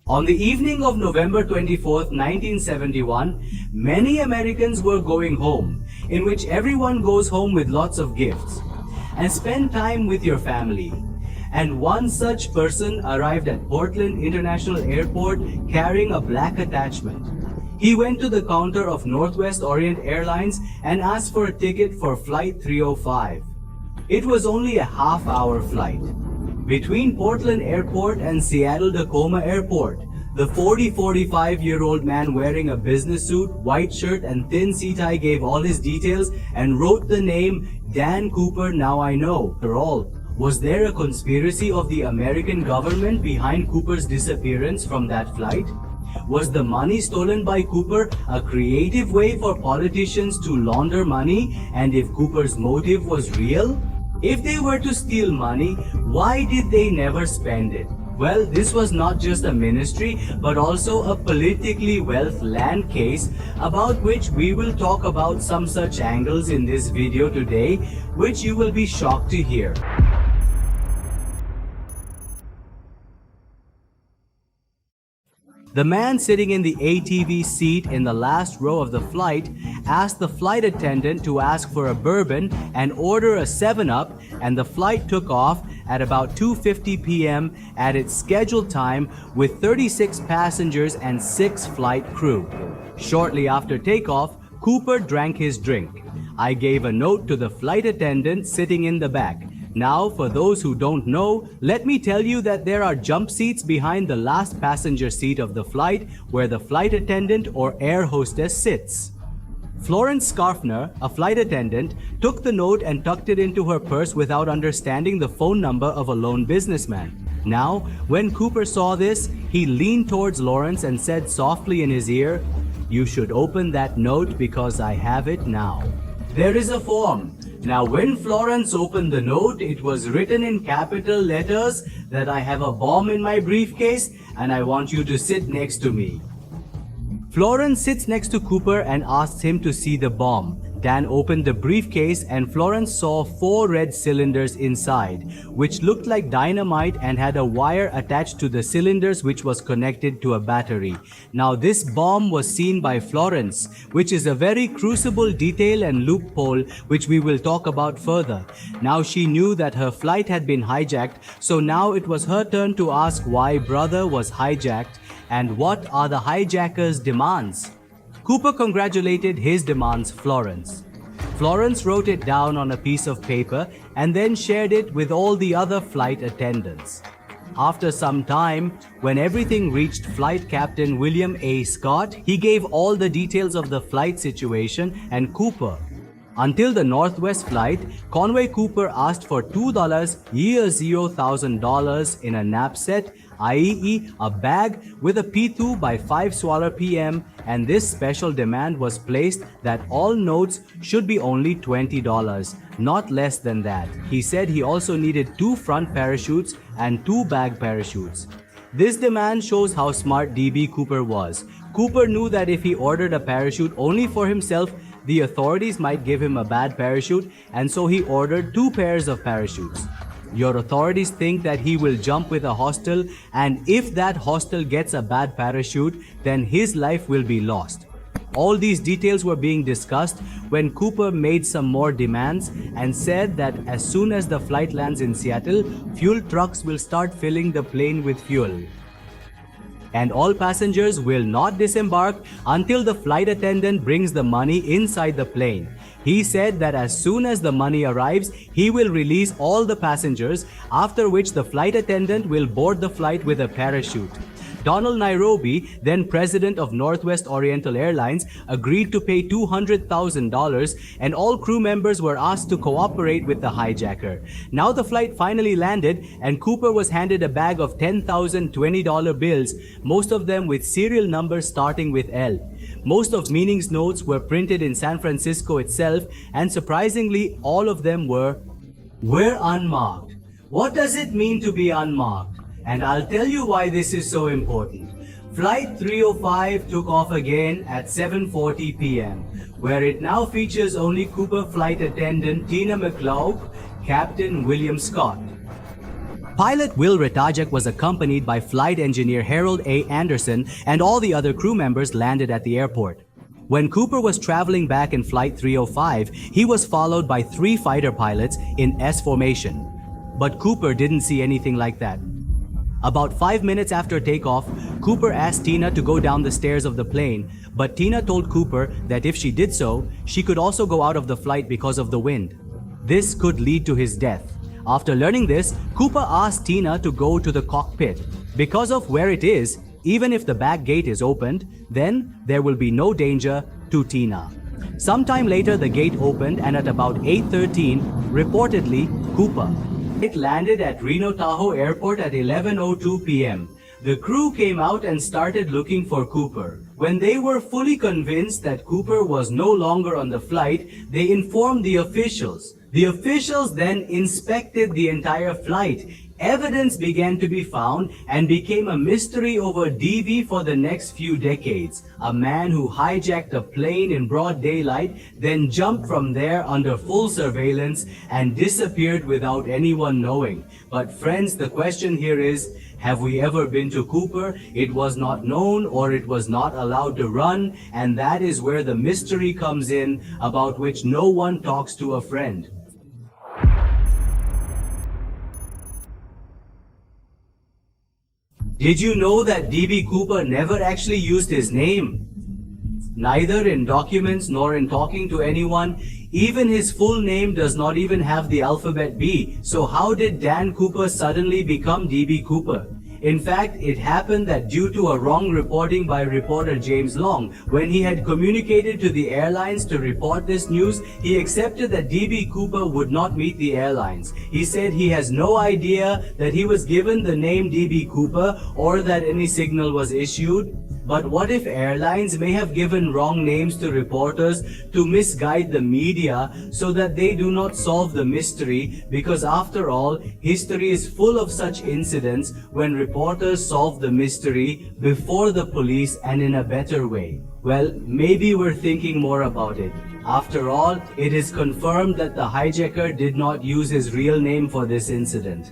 On the evening of November 24th, 1971, many Americans were going home, in which everyone goes home with lots of gifts, and spend time with your family. And one such person arrived at Portland International Airport carrying a black attachment. He went to the counter of Northwest Orient Airlines and asked for a ticket for Flight 305. It was only a half-hour flight. Between Portland Airport and Seattle-Tacoma Airport, the 45-year-old man wearing a business suit, white shirt and thin sea-tie gave all his details and wrote the name Dan Cooper. Now I know. After all, was there a conspiracy of the American government behind Cooper's disappearance from that flight? Was the money stolen by Cooper a creative way for politicians to launder money? And if Cooper's motive was real? If they were to steal money, why did they never spend it? Well, this was not just a ministry, but also a politically wealth land case, about which we will talk about some such angles in this video today, which you will be shocked to hear. The man sitting in the ATV seat in the last row of the flight asked the flight attendant to ask for a bourbon and order a 7-Up, and the flight took off at about 2:50 p.m. at its scheduled time with 36 passengers and 6 flight crew. Shortly after takeoff, Cooper drank his drink. I gave a note to the flight attendant sitting in the back. Now, for those who don't know, let me tell you that there are jump seats behind the last passenger seat of the flight where the flight attendant or air hostess sits. Florence Scarfner, a flight attendant, took the note and tucked it into her purse without understanding the phone number of a lone businessman. Now, when Cooper saw this, he leaned towards Lawrence and said softly in his ear, "You should open that note because I have it now." There is a form. Now, when Florence opened the note, it was written in capital letters that I have a bomb in my briefcase and I want you to sit next to me. Florence sits next to Cooper and asks him to see the bomb. Dan opened the briefcase and Florence saw 4 red cylinders inside, which looked like dynamite and had a wire attached to the cylinders which was connected to a battery. Now this bomb was seen by Florence, which is a very crucible detail and loophole which we will talk about further. Now she knew that her flight had been hijacked, so now it was her turn to ask why brother was hijacked and what are the hijacker's demands. Cooper congratulated his demands Florence. Florence wrote it down on a piece of paper and then shared it with all the other flight attendants. After some time, when everything reached Flight Captain William A. Scott, he gave all the details of the flight situation and Cooper. Until the Northwest flight, Conway Cooper asked for $2,000 in a knapsack, i.e. a bag with a P2 by 5 Swaller PM, and this special demand was placed that all notes should be only $20, not less than that. He said he also needed 2 front parachutes and 2 back parachutes. This demand shows how smart DB Cooper was. Cooper knew that if he ordered a parachute only for himself, the authorities might give him a bad parachute, and so he ordered 2 pairs of parachutes. Your authorities think that he will jump with a hostel, and if that hostel gets a bad parachute, then his life will be lost. All these details were being discussed when Cooper made some more demands and said that as soon as the flight lands in Seattle, fuel trucks will start filling the plane with fuel. And all passengers will not disembark until the flight attendant brings the money inside the plane. He said that as soon as the money arrives, he will release all the passengers, after which the flight attendant will board the flight with a parachute. Donald Nairobi, then president of Northwest Oriental Airlines, agreed to pay $200,000 and all crew members were asked to cooperate with the hijacker. Now the flight finally landed and Cooper was handed a bag of 10,000 $20 bills, most of them with serial numbers starting with L. Most of Meaning's notes were printed in San Francisco itself, and surprisingly all of them were unmarked. What does it mean to be unmarked? And I'll tell you why this is so important. Flight 305 took off again at 7:40 p.m., where it now features only Cooper flight attendant Tina McCoy, Captain William Scott. Pilot Will Retajek was accompanied by flight engineer Harold A. Anderson, and all the other crew members landed at the airport. When Cooper was traveling back in Flight 305, he was followed by 3 fighter pilots in S formation. But Cooper didn't see anything like that. About 5 minutes after takeoff, Cooper asked Tina to go down the stairs of the plane, but Tina told Cooper that if she did so, she could also go out of the flight because of the wind. This could lead to his death. After learning this, Cooper asked Tina to go to the cockpit. Because of where it is, even if the back gate is opened, then there will be no danger to Tina. Sometime later, the gate opened, and at about 8:13, reportedly, Cooper. It landed at Reno Tahoe Airport at 11:02 p.m. The crew came out and started looking for Cooper. When they were fully convinced that Cooper was no longer on the flight, they informed the officials. The officials then inspected the entire flight. Evidence began to be found and became a mystery over DV for the next few decades. A man who hijacked a plane in broad daylight, then jumped from there under full surveillance and disappeared without anyone knowing. But friends, the question here is, have we ever been to Cooper? It was not known, or it was not allowed to run, and that is where the mystery comes in, about which no one talks to a friend. Did you know that D.B. Cooper never actually used his name? Neither in documents nor in talking to anyone. Even his full name does not even have the alphabet B. So how did Dan Cooper suddenly become D.B. Cooper? In fact, it happened that due to a wrong reporting by reporter James Long, when he had communicated to the airlines to report this news, he accepted that D.B. Cooper would not meet the airlines. He said he has no idea that he was given the name D.B. Cooper or that any signal was issued. But what if airlines may have given wrong names to reporters to misguide the media so that they do not solve the mystery? Because after all, history is full of such incidents when reporters solve the mystery before the police and in a better way. Well, maybe we're thinking more about it. After all, it is confirmed that the hijacker did not use his real name for this incident.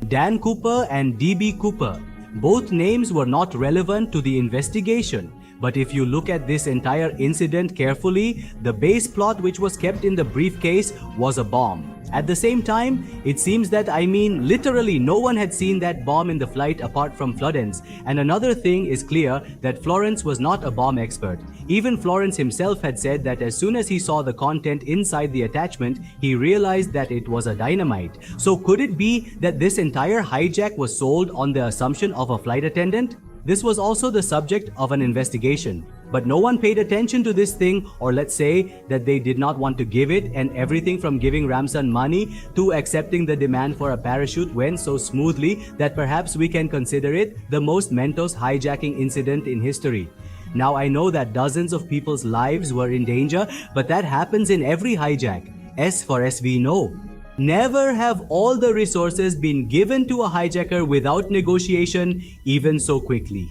Dan Cooper and D.B. Cooper. Both names were not relevant to the investigation, but if you look at this entire incident carefully, the base plot which was kept in the briefcase was a bomb. At the same time, it seems that, literally no one had seen that bomb in the flight apart from Florence. And another thing is clear, that Florence was not a bomb expert. Even Florence himself had said that as soon as he saw the content inside the attachment, he realized that it was a dynamite. So could it be that this entire hijack was sold on the assumption of a flight attendant? This was also the subject of an investigation. But no one paid attention to this thing, or let's say that they did not want to give it, and everything from giving Ramson money to accepting the demand for a parachute went so smoothly that perhaps we can consider it the most Mentos hijacking incident in history. Now I know that dozens of people's lives were in danger, but that happens in every hijack. S for SV no. Never have all the resources been given to a hijacker without negotiation, even so quickly.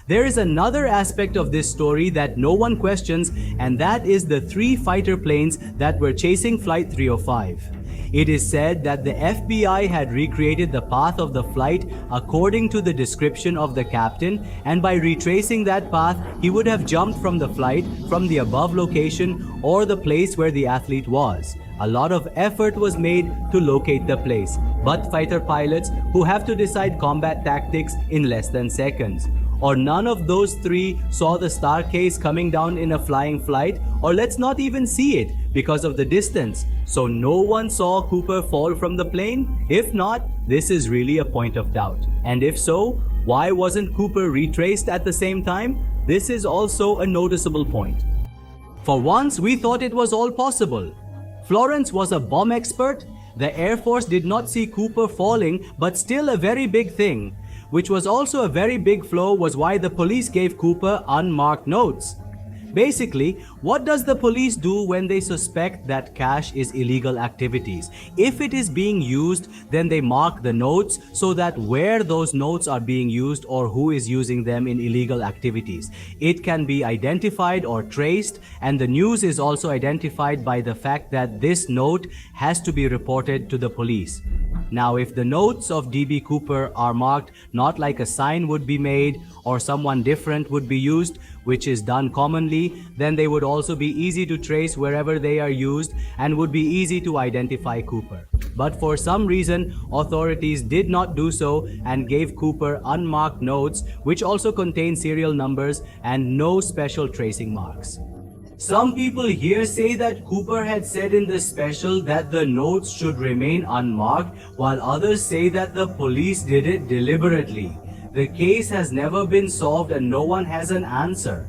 There is another aspect of this story that no one questions, and that is the 3 fighter planes that were chasing Flight 305. It is said that the FBI had recreated the path of the flight according to the description of the captain, and by retracing that path, he would have jumped from the flight from the above location or the place where the athlete was. A lot of effort was made to locate the place, but fighter pilots who have to decide combat tactics in less than seconds. Or none of those 3 saw the star case coming down in a flying flight, or let's not even see it because of the distance. So no one saw Cooper fall from the plane? If not, this is really a point of doubt. And if so, why wasn't Cooper retraced at the same time? This is also a noticeable point. For once, we thought it was all possible. Florence was a bomb expert. The Air Force did not see Cooper falling, but still a very big thing. Which was also a very big flaw was why the police gave Cooper unmarked notes. Basically, what does the police do when they suspect that cash is illegal activities? If it is being used, then they mark the notes so that where those notes are being used or who is using them in illegal activities, it can be identified or traced, and the news is also identified by the fact that this note has to be reported to the police. Now, if the notes of D.B. Cooper are marked not like a sign would be made or someone different would be used, which is done commonly, then they would also be easy to trace wherever they are used and would be easy to identify Cooper. But for some reason, authorities did not do so and gave Cooper unmarked notes, which also contain serial numbers and no special tracing marks. Some people here say that Cooper had said in the special that the notes should remain unmarked, while others say that the police did it deliberately. The case has never been solved and no one has an answer.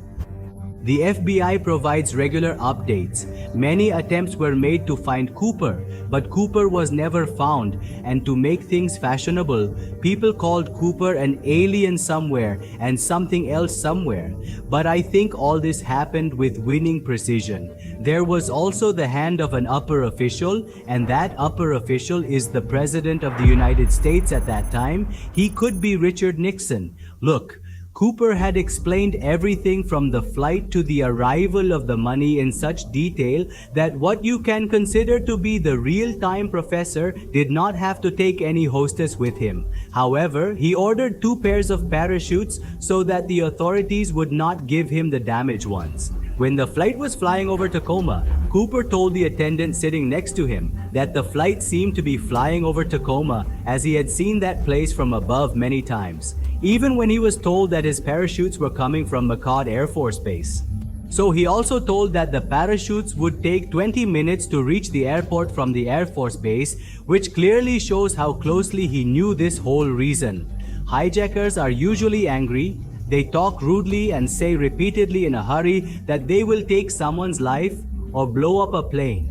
The FBI provides regular updates. Many attempts were made to find Cooper, but Cooper was never found, and to make things fashionable, people called Cooper an alien somewhere and something else somewhere. But I think all this happened with winning precision. There was also the hand of an upper official, and that upper official is the President of the United States at that time. He could be Richard Nixon. Look, Cooper had explained everything from the flight to the arrival of the money in such detail that what you can consider to be the real-time professor did not have to take any hostess with him. However, he ordered 2 pairs of parachutes so that the authorities would not give him the damaged ones. When the flight was flying over Tacoma, Cooper told the attendant sitting next to him that the flight seemed to be flying over Tacoma as he had seen that place from above many times, even when he was told that his parachutes were coming from McCoy Air Force Base. So he also told that the parachutes would take 20 minutes to reach the airport from the Air Force Base, which clearly shows how closely he knew this whole reason. Hijackers are usually angry. They talk rudely and say repeatedly in a hurry that they will take someone's life or blow up a plane.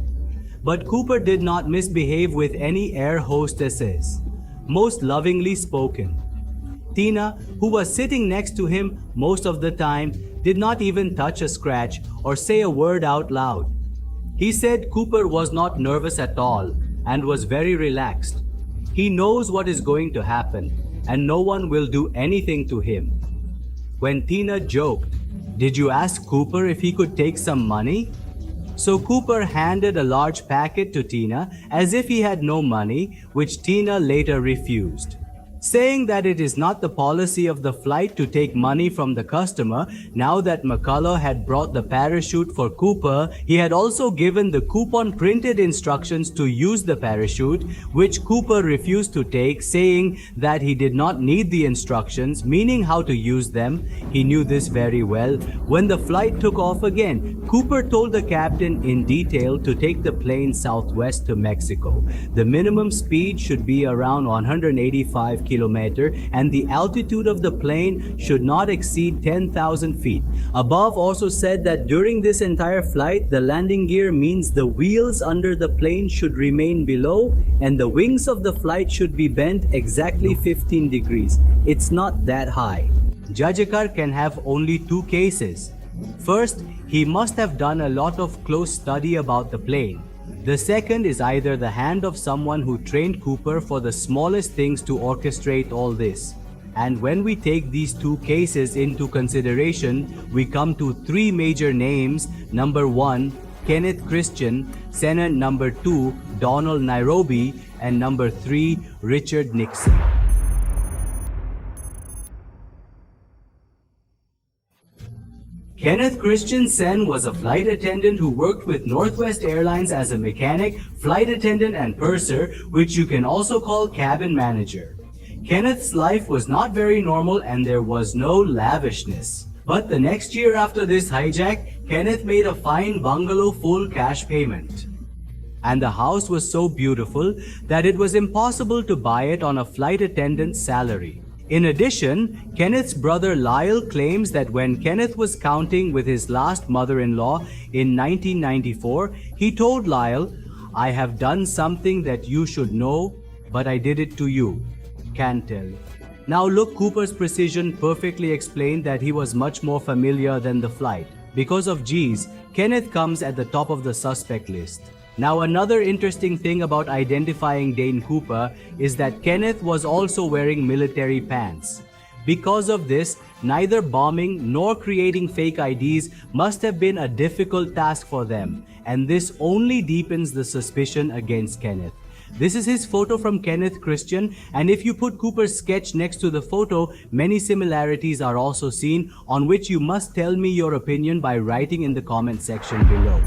But Cooper did not misbehave with any air hostesses. Most lovingly spoken. Tina, who was sitting next to him most of the time, did not even touch a scratch or say a word out loud. He said Cooper was not nervous at all and was very relaxed. He knows what is going to happen and no one will do anything to him. When Tina joked, "Did you ask Cooper if he could take some money?" So Cooper handed a large packet to Tina as if he had no money, which Tina later refused, saying that it is not the policy of the flight to take money from the customer. Now that McCullough had brought the parachute for Cooper, he had also given the coupon printed instructions to use the parachute, which Cooper refused to take, saying that he did not need the instructions, meaning how to use them. He knew this very well. When the flight took off again, Cooper told the captain in detail to take the plane southwest to Mexico. The minimum speed should be around 185 kilometer and the altitude of the plane should not exceed 10,000 feet. Above also said that during this entire flight, the landing gear means the wheels under the plane should remain below and the wings of the flight should be bent exactly 15 degrees. It's not that high. Hijacker can have only 2 cases. First, he must have done a lot of close study about the plane. The second is either the hand of someone who trained Cooper for the smallest things to orchestrate all this. And when we take these 2 cases into consideration, we come to 3 major names. Number 1, Kenneth Christian, Senate number 2, Donald Nairobi, and number 3, Richard Nixon. Kenneth Christian Sen was a flight attendant who worked with Northwest Airlines as a mechanic, flight attendant, and purser, which you can also call cabin manager. Kenneth's life was not very normal and there was no lavishness. But the next year after this hijack, Kenneth made a fine bungalow full cash payment. And the house was so beautiful that it was impossible to buy it on a flight attendant's salary. In addition, Kenneth's brother Lyle claims that when Kenneth was counting with his last mother-in-law in 1994, he told Lyle, "I have done something that you should know, but I did it to you. Can't tell." Now look, Cooper's precision perfectly explained that he was much more familiar than the flight. Because of G's, Kenneth comes at the top of the suspect list. Now another interesting thing about identifying Dane Cooper is that Kenneth was also wearing military pants. Because of this, neither bombing nor creating fake IDs must have been a difficult task for them, and this only deepens the suspicion against Kenneth. This is his photo from Kenneth Christian, and if you put Cooper's sketch next to the photo, many similarities are also seen, on which you must tell me your opinion by writing in the comment section below.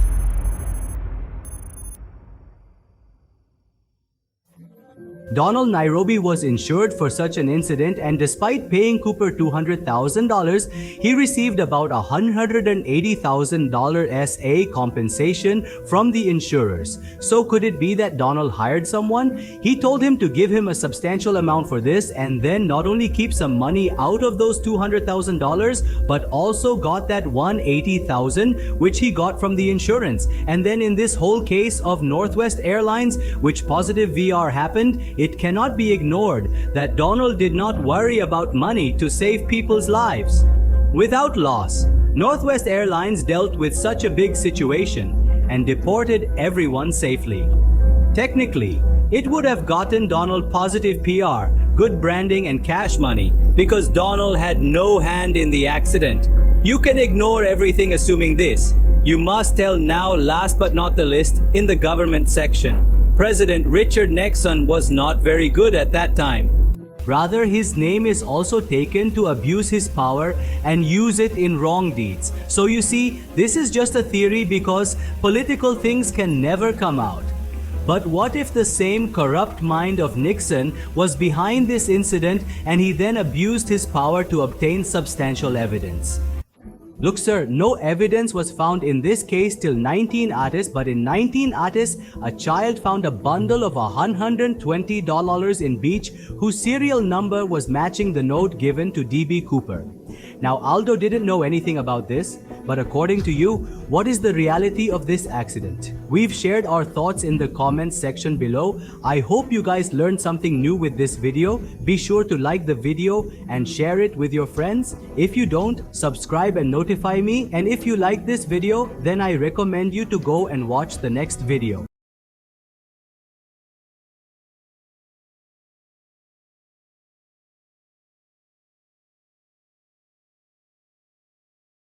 Donald Nairobi was insured for such an incident, and despite paying Cooper $200,000, he received about $180,000 SA compensation from the insurers. So could it be that Donald hired someone? He told him to give him a substantial amount for this, and then not only keep some money out of those $200,000, but also got that $180,000 which he got from the insurance. And then in this whole case of Northwest Airlines, which positive VR happened, it cannot be ignored that Donald did not worry about money to save people's lives. Without loss, Northwest Airlines dealt with such a big situation and deported everyone safely. Technically, it would have gotten Donald positive PR, good branding and cash money because Donald had no hand in the accident. You can ignore everything assuming this. You must tell now, last but not the least, in the government section. President Richard Nixon was not very good at that time. Rather, his name is also taken to abuse his power and use it in wrong deeds. So you see, this is just a theory because political things can never come out. But what if the same corrupt mind of Nixon was behind this incident and he then abused his power to obtain substantial evidence? Look sir, no evidence was found in this case till 1980s, but in 1980s, a child found a bundle of $120 in beach whose serial number was matching the note given to D.B. Cooper. Now Aldo didn't know anything about this, but according to you, what is the reality of this accident? We've shared our thoughts in the comments section below. I hope you guys learned something new with this video. Be sure to like the video and share it with your friends. If you don't, subscribe and notify me. And if you like this video, then I recommend you to go and watch the next video.